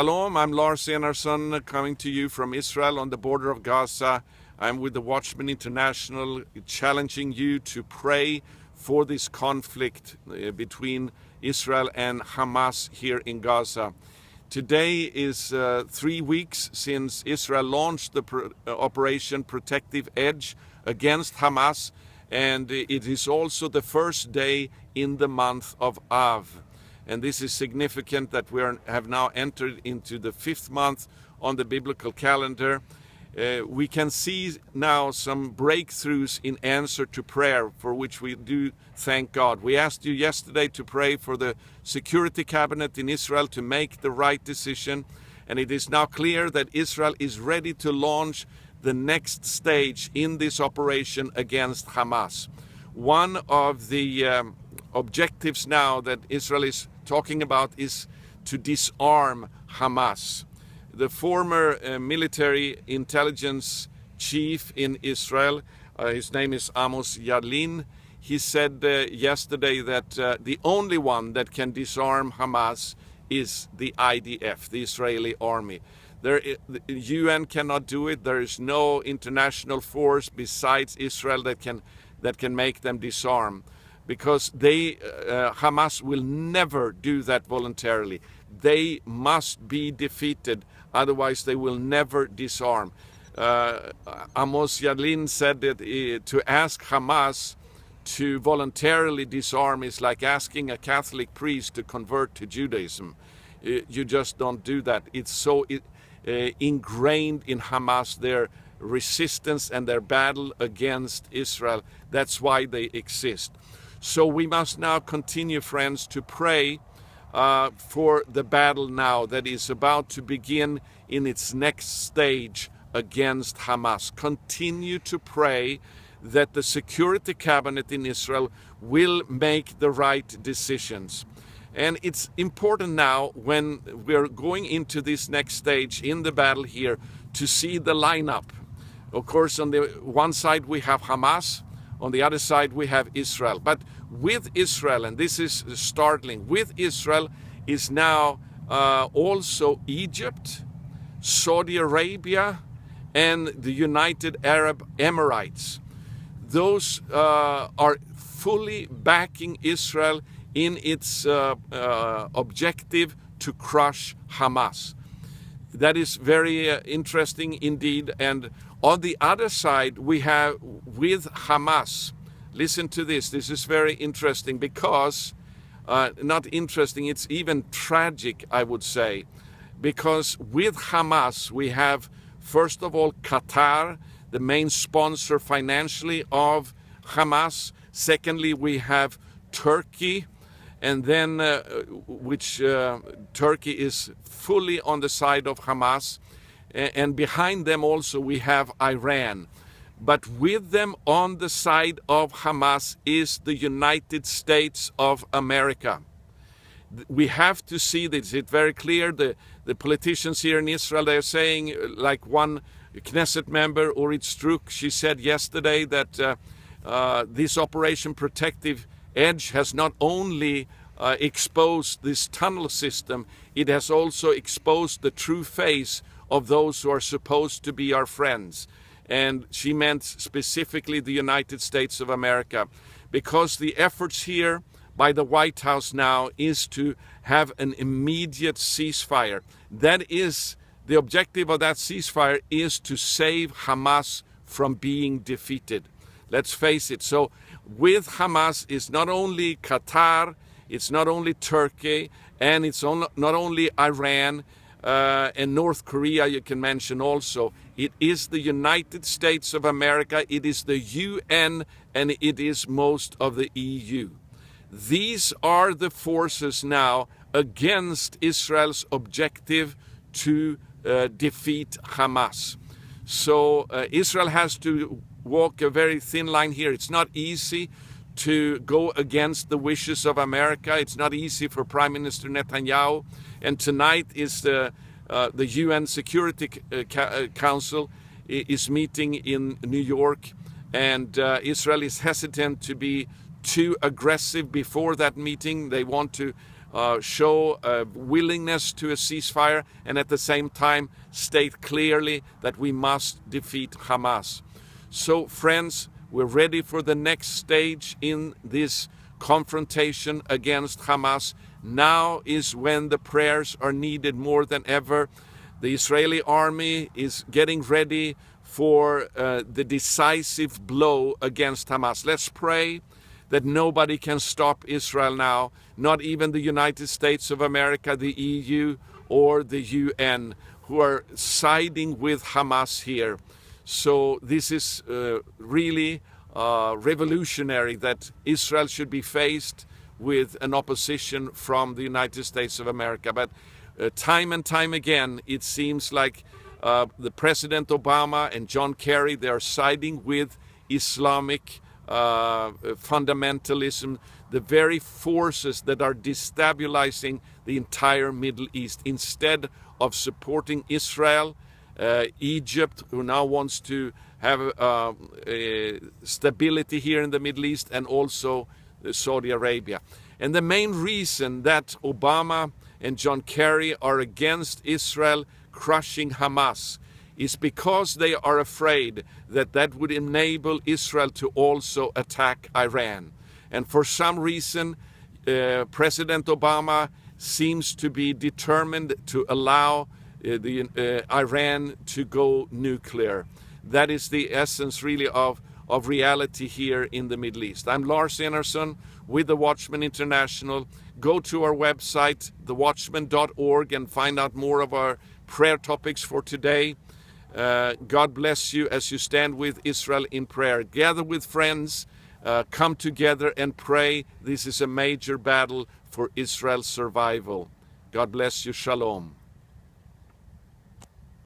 Shalom, I'm Lars Enarsson coming to you from Israel on the border of Gaza. I'm with the Watchmen International, challenging you to pray for this conflict between Israel and Hamas here in Gaza. Today is 3 weeks since Israel launched the Operation Protective Edge against Hamas, and it is also the first day in the month of Av. And this is significant that we have now entered into the 5th month on the biblical calendar. We can see now some breakthroughs in answer to prayer, for which we do thank God. We asked you yesterday to pray for the Security Cabinet in Israel to make the right decision. And it is now clear that Israel is ready to launch the next stage in this operation against Hamas. One of the objectives now that Israel is talking about is to disarm Hamas. The former military intelligence chief in Israel, his name is Amos Yadlin, he said yesterday that the only one that can disarm Hamas is the IDF, the Israeli army. The UN cannot do it. There is no international force besides Israel that can make them disarm, because Hamas will never do that voluntarily. They must be defeated, otherwise they will never disarm. Amos Yadlin said that to ask Hamas to voluntarily disarm is like asking a Catholic priest to convert to Judaism. You just don't do that. It's so ingrained in Hamas, their resistance and their battle against Israel. That's why they exist. So we must now continue, friends, to pray for the battle now that is about to begin in its next stage against Hamas. Continue to pray that the Security Cabinet in Israel will make the right decisions. And it's important now, when we're going into this next stage in the battle here, to see the lineup. Of course, on the one side we have Hamas, on the other side we have Israel. But with Israel, and this is startling, with Israel is now also Egypt, Saudi Arabia, and the United Arab Emirates. Those are fully backing Israel in its objective to crush Hamas. That is very interesting indeed. And on the other side, we have with Hamas, listen to this, this is very interesting, because, not interesting, it's even tragic, I would say, because with Hamas, we have, first of all, Qatar, the main sponsor financially of Hamas. Secondly, we have Turkey, and then Turkey is fully on the side of Hamas. And behind them also we have Iran. But with them on the side of Hamas is the United States of America. We have to see this. It's very clear. The politicians here in Israel, they're saying, like one Knesset member, Orit Struk, she said yesterday that this Operation Protective Edge has not only exposed this tunnel system, it has also exposed the true face of those who are supposed to be our friends. And she meant specifically the United States of America, because the efforts here by the White House now is to have an immediate ceasefire. That is, the objective of that ceasefire is to save Hamas from being defeated. Let's face it. So with Hamas is not only Qatar, it's not only Turkey, and it's not only Iran, and North Korea you can mention also. It is the United States of America, it is the UN, and it is most of the EU. These are the forces now against Israel's objective to defeat Hamas. So Israel has to walk a very thin line here. It's not easy to go against the wishes of America. It's not easy for Prime Minister Netanyahu. And tonight is the UN Security Council is meeting in New York, and Israel is hesitant to be too aggressive before that meeting. They want to show a willingness to a ceasefire, and at the same time state clearly that we must defeat Hamas. So, friends, we're ready for the next stage in this confrontation against Hamas. Now is when the prayers are needed more than ever. The Israeli army is getting ready for the decisive blow against Hamas. Let's pray that nobody can stop Israel now, not even the United States of America, the EU, or the UN, who are siding with Hamas here. So this is really revolutionary that Israel should be faced with an opposition from the United States of America. But time and time again, it seems like the President Obama and John Kerry, they are siding with Islamic fundamentalism, the very forces that are destabilizing the entire Middle East. Instead of supporting Israel, Egypt, who now wants to have stability here in the Middle East, and also Saudi Arabia. And the main reason that Obama and John Kerry are against Israel crushing Hamas is because they are afraid that that would enable Israel to also attack Iran. And for some reason, President Obama seems to be determined to allow Iran to go nuclear. That is the essence really of reality here in the Middle East. I'm Lars Enarsson with the Watchman International. Go to our website, thewatchman.org, and find out more of our prayer topics for today. God bless you as you stand with Israel in prayer. Gather with friends, come together and pray. This is a major battle for Israel's survival. God bless you. Shalom.